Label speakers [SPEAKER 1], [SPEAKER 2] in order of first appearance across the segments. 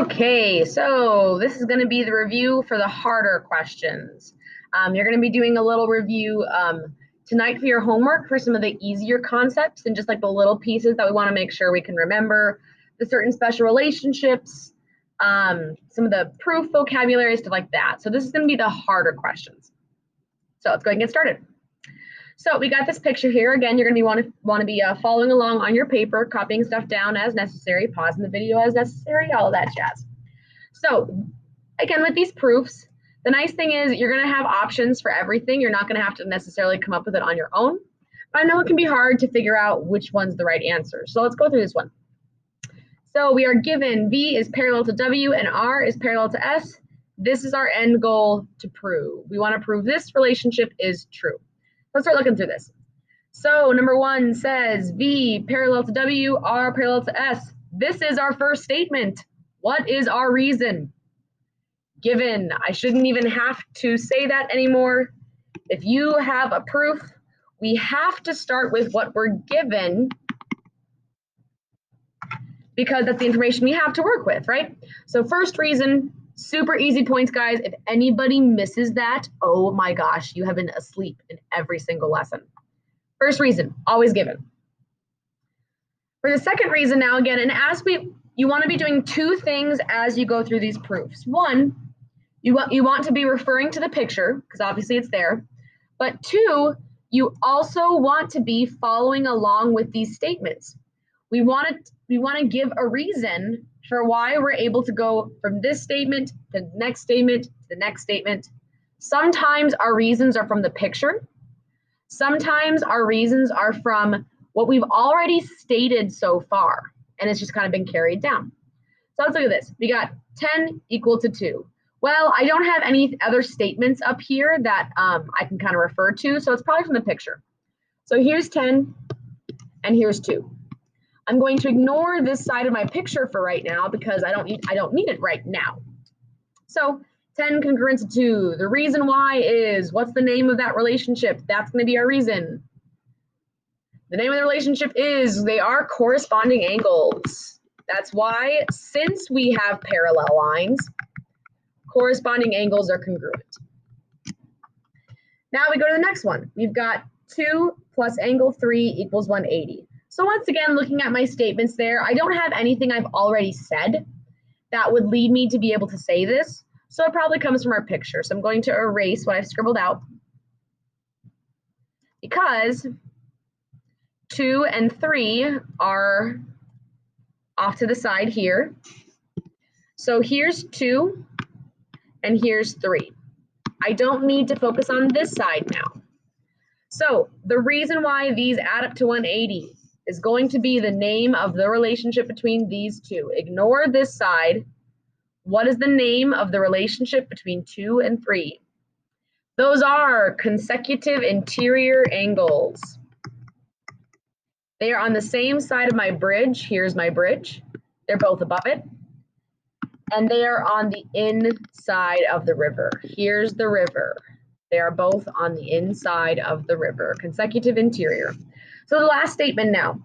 [SPEAKER 1] Okay, so this is going to be the review for the harder questions. You're going to be doing a little review tonight for your homework for some of the easier concepts and just like the little pieces that we want to make sure we can remember, the certain special relationships, some of the proof vocabulary, stuff like that. So this is going to be the harder questions. So let's go ahead and get started. So we got this picture here. Again, you're going to want to be following along on your paper, copying stuff down as necessary, pausing the video as necessary, all of that jazz. So again, with these proofs, the nice thing is you're going to have options for everything. You're not going to have to necessarily come up with it on your own. But I know it can be hard to figure out which one's the right answer. So let's go through this one. So we are given V is parallel to W and R is parallel to S. This is our end goal to prove. We want to prove this relationship is true. Let's start looking through this. So number one says V parallel to W, R parallel to S. This is our first statement. What is our reason? Given. I shouldn't even have to say that anymore. If you have a proof, we have to start with what we're given because that's the information we have to work with, right? So first reason, super easy points, guys. If anybody misses that, oh my gosh, you have been asleep in every single lesson. First reason, always given. For the second reason now, again, and you want to be doing two things as you go through these proofs. One, you want to be referring to the picture, because obviously it's there. But two, you also want to be following along with these statements. We want to give a reason for why we're able to go from this statement to the next statement to the next statement. Sometimes our reasons are from the picture. Sometimes our reasons are from what we've already stated so far, and it's just kind of been carried down. So let's look at this. We got 10 equal to 2. Well, I don't have any other statements up here that I can kind of refer to, so it's probably from the picture. So here's 10, and here's 2. I'm going to ignore this side of my picture for right now because I don't need it right now. So 10 congruent to 2. The reason why is, what's the name of that relationship? That's going to be our reason. The name of the relationship is, they are corresponding angles. That's why, since we have parallel lines, corresponding angles are congruent. Now we go to the next one. We've got 2 plus angle 3 equals 180. So once again, looking at my statements there, I don't have anything I've already said that would lead me to be able to say this. So it probably comes from our picture. So I'm going to erase what I've scribbled out because 2 and 3 are off to the side here. So here's 2 and here's 3. I don't need to focus on this side now. So the reason why these add up to 180 is going to be the name of the relationship between these two. Ignore this side. What is the name of the relationship between 2 and 3? Those are consecutive interior angles. They are on the same side of my bridge. Here's my bridge. They're both above it. And they are on the inside of the river. Here's the river. They are both on the inside of the river. Consecutive interior. So the last statement now.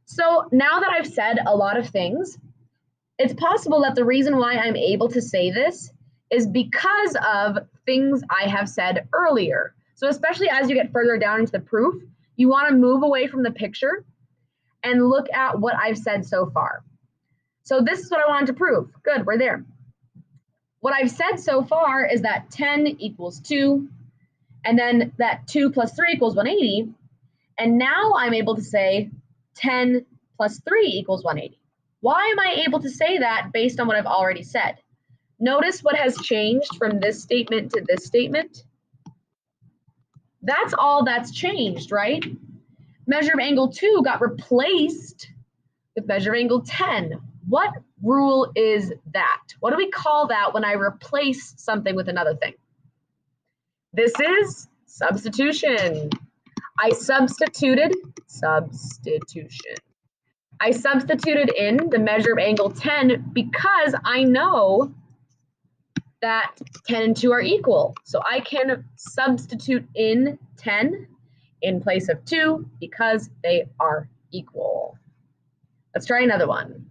[SPEAKER 1] So now that I've said a lot of things, it's possible that the reason why I'm able to say this is because of things I have said earlier. So especially as you get further down into the proof, you want to move away from the picture and look at what I've said so far. So this is what I wanted to prove. Good, we're there. What I've said so far is that 10 equals 2, and then that 2 plus 3 equals 180. And now I'm able to say 10 plus 3 equals 180. Why am I able to say that based on what I've already said? Notice what has changed from this statement to this statement. That's all that's changed, right? Measure of angle 2 got replaced with measure of angle 10. What rule is that? What do we call that when I replace something with another thing? This is substitution. I substituted in the measure of angle 10 because I know that 10 and 2 are equal. So I can substitute in 10 in place of 2 because they are equal. Let's try another one.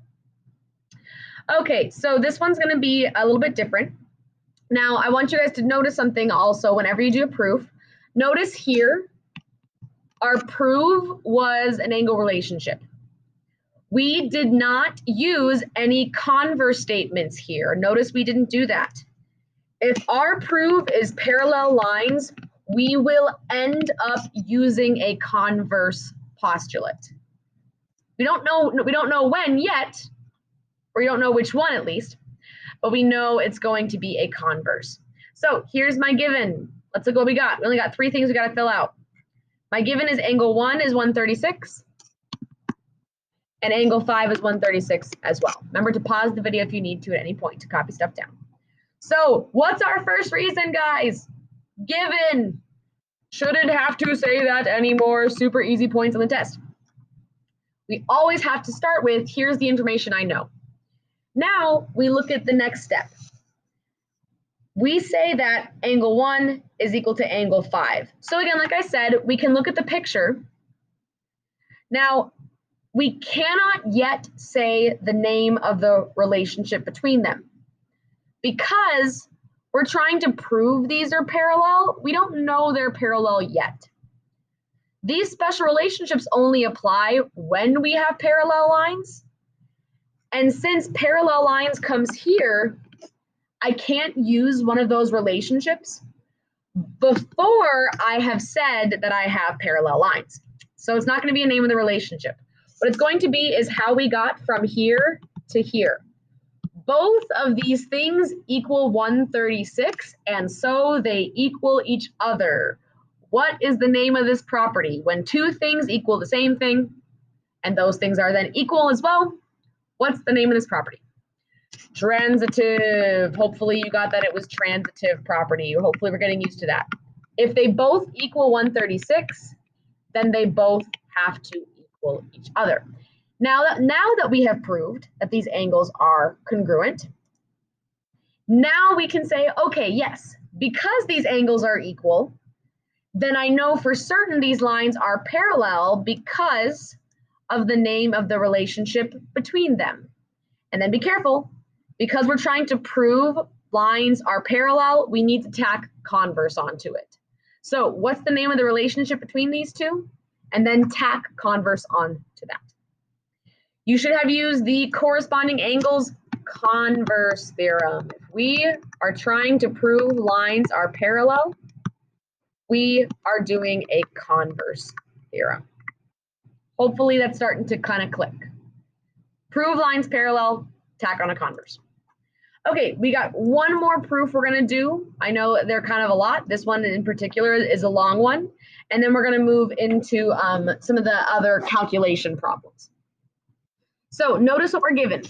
[SPEAKER 1] Okay, so this one's going to be a little bit different. Now, I want you guys to notice something also whenever you do a proof. Notice here, our proof was an angle relationship. We did not use any converse statements here. Notice we didn't do that. If our proof is parallel lines, we will end up using a converse postulate. We don't know when yet, or we don't know which one at least, but we know it's going to be a converse. So here's my given. Let's look what we got. We only got 3 things we got to fill out. My given is angle 1 is 136, and angle 5 is 136 as well. Remember to pause the video if you need to at any point to copy stuff down. So what's our first reason, guys? Given. Shouldn't have to say that anymore. Super easy points on the test. We always have to start with, here's the information I know. Now we look at the next step. We say that angle 1 is equal to angle 5. So again, like I said, we can look at the picture. Now, we cannot yet say the name of the relationship between them because we're trying to prove these are parallel. We don't know they're parallel yet. These special relationships only apply when we have parallel lines. And since parallel lines comes here, I can't use one of those relationships before I have said that I have parallel lines. So it's not going to be a name of the relationship. What it's going to be is how we got from here to here. Both of these things equal 136, and so they equal each other. What is the name of this property? When 2 things equal the same thing, and those things are then equal as well, what's the name of this property? Transitive. Hopefully you got that it was transitive property. Hopefully we're getting used to that. If they both equal 136, then they both have to equal each other. Now that we have proved that these angles are congruent, now we can say, okay, yes, because these angles are equal, then I know for certain these lines are parallel because of the name of the relationship between them. And then be careful, because we're trying to prove lines are parallel, we need to tack converse onto it. So what's the name of the relationship between these two? And then tack converse onto that. You should have used the corresponding angles converse theorem. If we are trying to prove lines are parallel, we are doing a converse theorem. Hopefully that's starting to kind of click. Prove lines parallel, tack on a converse. Okay, we got one more proof we're going to do. I know they're kind of a lot. This one in particular is a long one. And then we're going to move into some of the other calculation problems. So notice what we're given.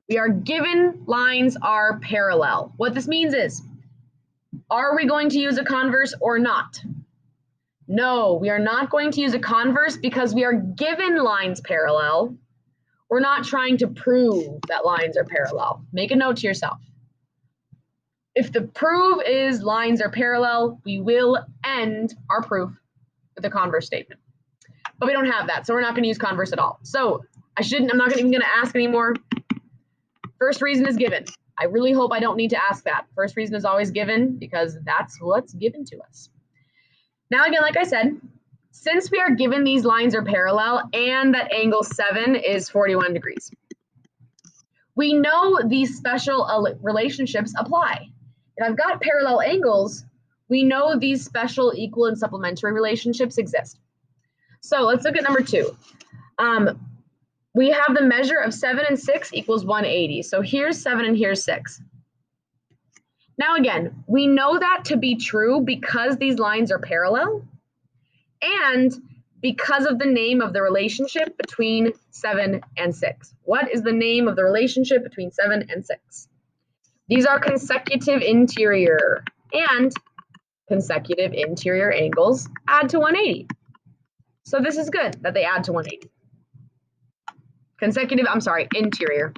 [SPEAKER 1] We are given lines are parallel. What this means is, are we going to use a converse or not? No, we are not going to use a converse because we are given lines parallel. We're not trying to prove that lines are parallel. Make a note to yourself. If the proof is lines are parallel, we will end our proof with a converse statement. But we don't have that, so we're not going to use converse at all. So I'm not even going to ask anymore. First reason is given. I really hope I don't need to ask that. First reason is always given because that's what's given to us. Now again, like I said, since we are given these lines are parallel and that angle 7 is 41 degrees, we know these special relationships apply. If I've got parallel angles, we know these special equal and supplementary relationships exist. So let's look at number 2. We have the measure of 7 and 6 equals 180. So here's 7 and here's 6. Now again, we know that to be true because these lines are parallel and because of the name of the relationship between 7 and 6. What is the name of the relationship between 7 and 6? These are consecutive interior, and consecutive interior angles add to 180. So this is good that they add to 180. Interior.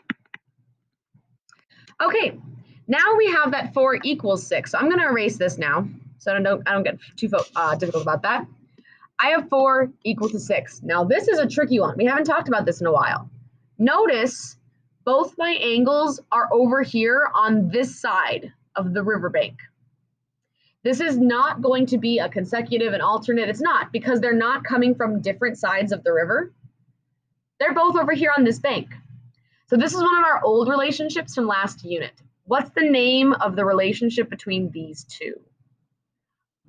[SPEAKER 1] Okay, now we have that 4 equals 6. So I'm going to erase this now so I don't get too difficult about that. I have 4 equal to 6. Now this is a tricky one. We haven't talked about this in a while. Notice both my angles are over here on this side of the riverbank. This is not going to be a consecutive and alternate. It's not, because they're not coming from different sides of the river. They're both over here on this bank. So this is one of our old relationships from last unit. What's the name of the relationship between these two?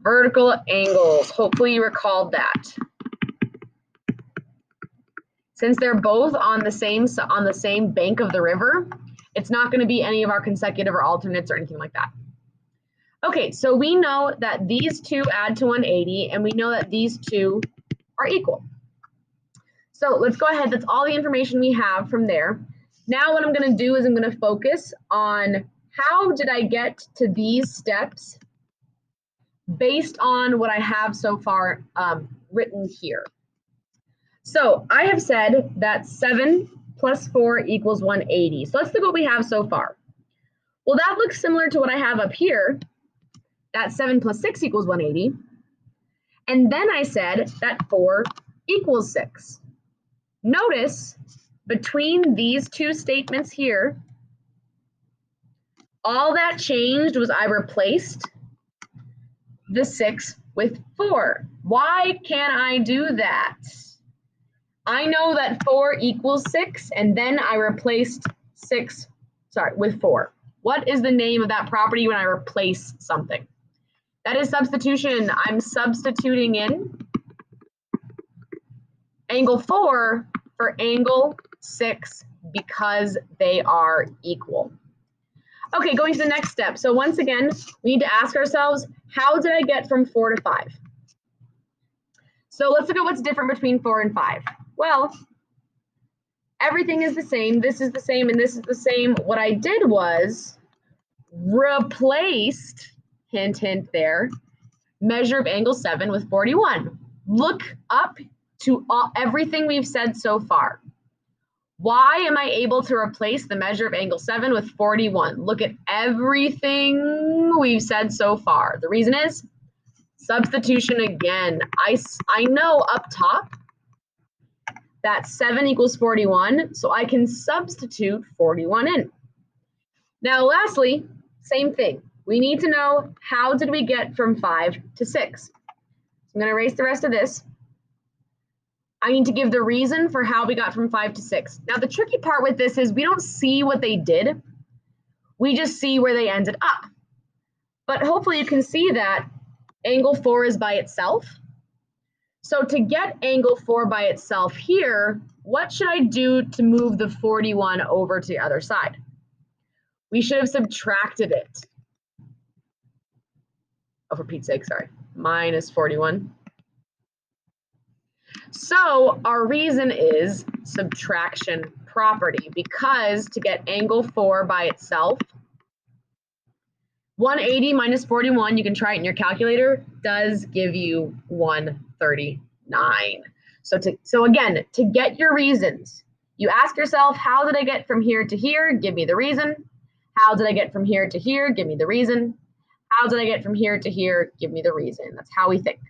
[SPEAKER 1] Vertical angles. Hopefully you recalled that. Since they're both on the same bank of the river, it's not going to be any of our consecutive or alternates or anything like that. Okay, so we know that these two add to 180, and we know that these two are equal. So let's go ahead. That's all the information we have from there. Now what I'm going to do is I'm going to focus on how did I get to these steps based on what I have so far written here. So I have said that 7 plus 4 equals 180. So let's look at what we have so far. Well, that looks similar to what I have up here, that 7 plus 6 equals 180. And then I said that 4 equals 6. Notice between these two statements here, all that changed was I replaced the 6 with 4. Why can I do that? I know that 4 equals 6, and then I replaced 6, with 4. What is the name of that property when I replace something? That is substitution. I'm substituting in angle 4 for angle 6 because they are equal. Okay, going to the next step. So once again, we need to ask ourselves, how did I get from 4 to 5? So let's look at what's different between 4 and 5. Well, everything is the same. This is the same, and this is the same. What I did was replaced, hint, hint there, measure of angle 7 with 41. Look up to everything we've said so far. Why am I able to replace the measure of angle 7 with 41? Look at everything we've said so far. The reason is substitution again. I know up top that 7 equals 41, so I can substitute 41 in. Now, lastly, same thing. We need to know, how did we get from 5 to 6? So I'm going to erase the rest of this. I need to give the reason for how we got from 5 to 6. Now, the tricky part with this is we don't see what they did. We just see where they ended up. But hopefully you can see that angle 4 is by itself. So to get angle 4 by itself here, what should I do to move the 41 over to the other side? We should have subtracted it. Oh, for Pete's sake, sorry. Minus 41. So our reason is subtraction property, because to get angle 4 by itself, 180 minus 41, you can try it in your calculator, does give you 139. So again, to get your reasons, you ask yourself, how did I get from here to here? Give me the reason. How did I get from here to here? Give me the reason. How did I get from here to here? Give me the reason. That's how we think.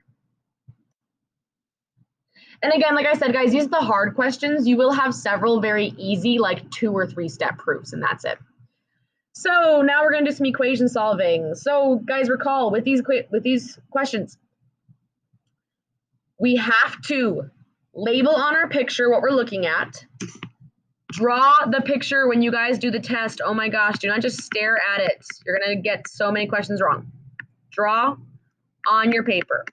[SPEAKER 1] And again, like I said, guys, these are the hard questions. You will have several very easy, like 2 or 3 step proofs, and that's it. So now we're going to do some equation solving. So guys, recall with these questions, we have to label on our picture what we're looking at. Draw the picture when you guys do the test. Oh my gosh, do not just stare at it. You're going to get so many questions wrong. Draw on your paper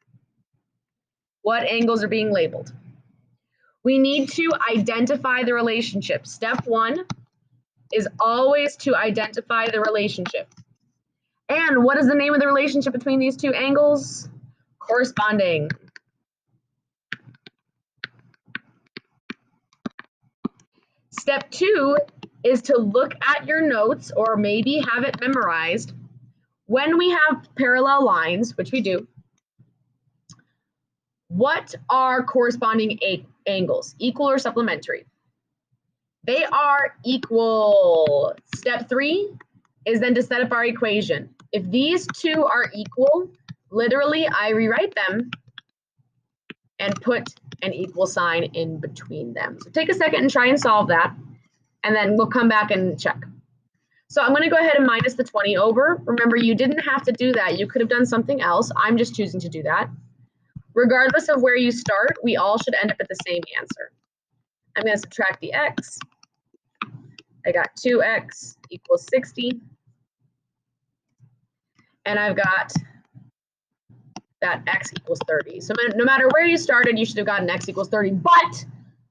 [SPEAKER 1] what angles are being labeled. We need to identify the relationship. Step 1 is always to identify the relationship. And what is the name of the relationship between these two angles? Corresponding. Step 2 is to look at your notes, or maybe have it memorized. When we have parallel lines, which we do, what are corresponding angles? Equal or supplementary? They are equal. Step 3 is then to set up our equation. If these two are equal, literally I rewrite them and put an equal sign in between them. So take a second and try and solve that. and then we'll come back and check. So I'm going to go ahead and minus the 20 over. Remember, you didn't have to do that. You could have done something else. I'm just choosing to do that. Regardless of where you start, we all should end up at the same answer. I'm going to subtract the x. I got 2x equals 60. And I've got that x equals 30. So no matter where you started, you should have gotten x equals 30. But,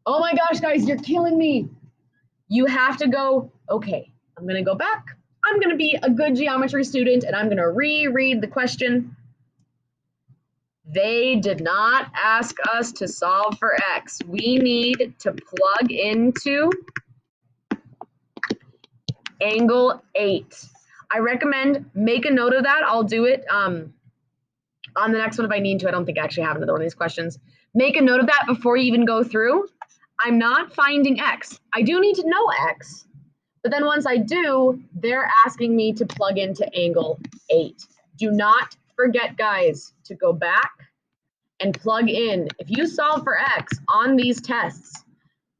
[SPEAKER 1] oh my gosh, guys, you're killing me. You have to go, okay, I'm going to go back. I'm going to be a good geometry student, and I'm going to reread the question. They did not ask us to solve for x. We need to plug into angle 8. I recommend make a note of that. I'll do it on the next one if I need to. I don't think I actually have another one of these questions. Make a note of that before you even go through. I'm not finding x. I do need to know x. But then once I do, they're asking me to plug into angle 8. Do not forget, guys, to go back and plug in. If you solve for x on these tests,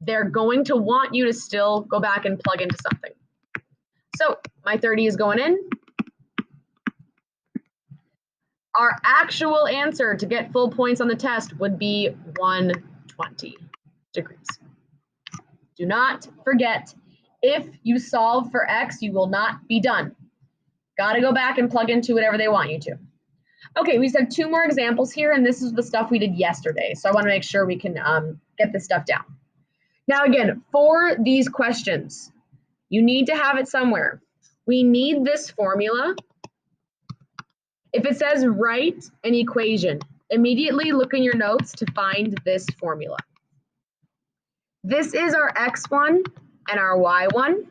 [SPEAKER 1] they're going to want you to still go back and plug into something. So my 30 is going in. Our actual answer to get full points on the test would be 120 degrees. Do not forget, if you solve for x, you will not be done. Got to go back and plug into whatever they want you to. Okay, we just have 2 more examples here, and this is the stuff we did yesterday. So I want to make sure we can get this stuff down. Now again, for these questions, you need to have it somewhere. We need this formula. If it says write an equation, immediately look in your notes to find this formula. This is our x1 and our y1.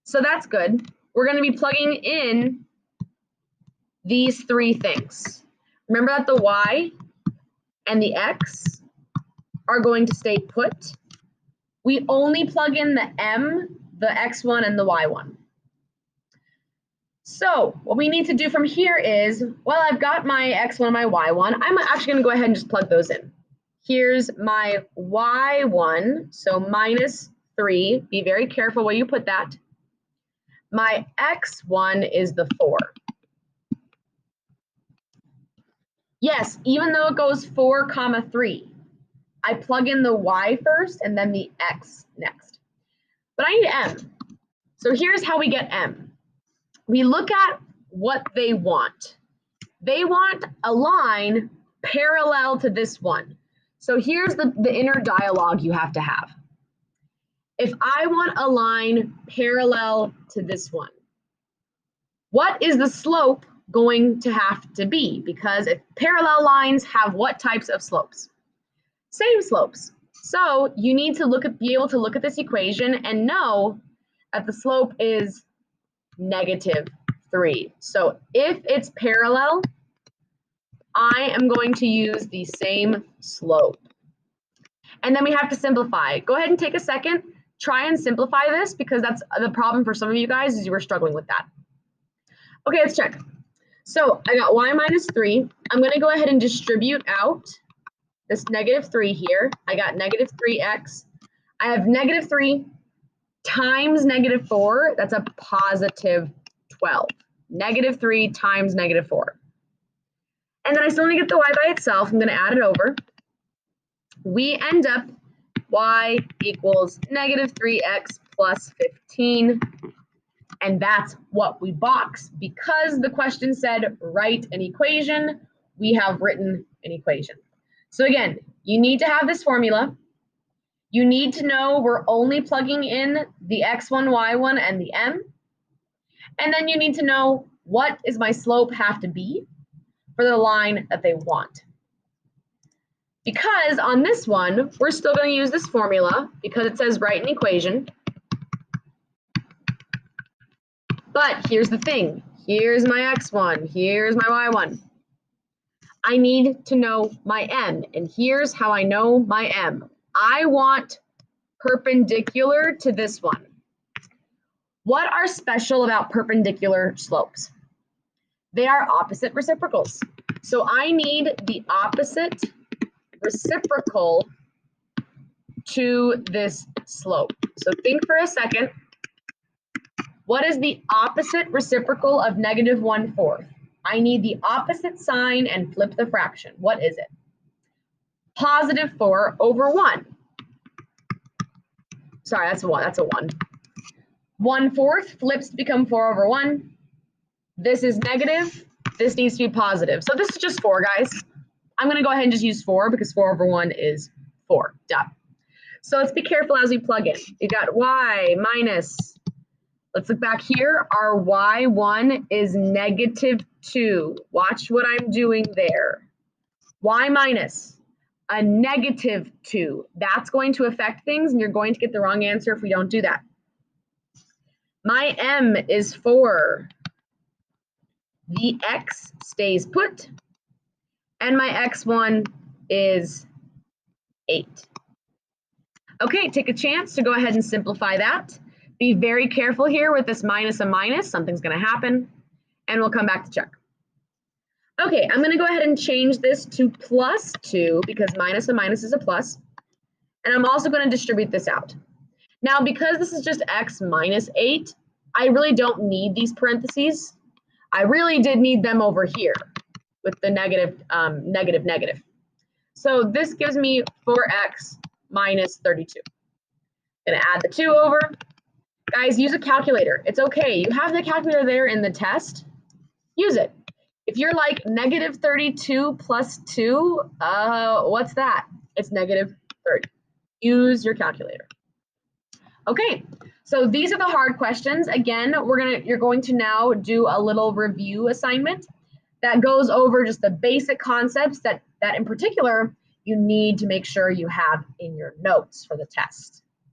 [SPEAKER 1] So that's good. We're going to be plugging in these 3 things. Remember that the y and the x are going to stay put. We only plug in the m, the x1, and the y1. So what we need to do from here is, well, I've got my x1 and my y1. I'm actually going to go ahead and just plug those in. Here's my y1, so minus 3. Be very careful where you put that. My x1 is the 4. Yes, even though it goes 4, 3, I plug in the y first and then the x next. But I need m. So here's how we get m. We look at what they want. They want a line parallel to this one. So here's the inner dialogue you have to have. If I want a line parallel to this one, what is the slope going to have to be? Because if parallel lines have what types of slopes? Same slopes. So you need to be able to look at this equation and know that the slope is -3. So if it's parallel, I am going to use the same slope. And then we have to simplify. Go ahead and take a second, try and simplify this, because that's the problem for some of you guys is you were struggling with that. Okay, let's check. So I got y minus 3. I'm going to go ahead and distribute out this -3 here. I got -3x. I have -3 times -4. That's a positive 12. -3 times -4. And then I still need to get the y by itself. I'm going to add it over. We end up y equals -3x plus 15. And that's what we box. Because the question said write an equation, we have written an equation. So again, you need to have this formula. You need to know we're only plugging in the x1, y1, and the m. And then you need to know what is my slope have to be for the line that they want. Because on this one, we're still going to use this formula because it says write an equation. But here's the thing. Here's my x1. Here's my y1. I need to know my m. And here's how I know my m. I want perpendicular to this one. What are special about perpendicular slopes? They are opposite reciprocals. So I need the opposite reciprocal to this slope. So think for a second. What is the opposite reciprocal of negative 1/4? I need the opposite sign and flip the fraction. What is it? Positive 4 over 1. Sorry, that's a 1. That's a 1. 1/4 flips to become 4 over 1. This is negative. This needs to be positive. So this is just 4, guys. I'm going to go ahead and just use 4 because 4 over 1 is 4. Done. So let's be careful as we plug in. You got y minus, let's look back here. Our y1 is negative 2. Watch what I'm doing there. Y minus a negative 2. That's going to affect things, and you're going to get the wrong answer if we don't do that. My m is 4. The x stays put, and my x1 is 8. Okay, take a chance to go ahead and simplify that. Be very careful here with this minus a minus. Something's going to happen, and we'll come back to check. Okay, I'm going to go ahead and change this to plus 2 because minus a minus is a plus. And I'm also going to distribute this out. Now, because this is just x minus 8, I really don't need these parentheses. I really did need them over here with the negative, negative. So this gives me 4x minus 32. Gonna add the 2 over. Guys, use a calculator. It's okay. You have the calculator there in the test. Use it. If you're like negative 32 plus 2, what's that? It's negative 30. Use your calculator. Okay, so these are the hard questions. Again, you're going to now do a little review assignment that goes over just the basic concepts that in particular you need to make sure you have in your notes for the test.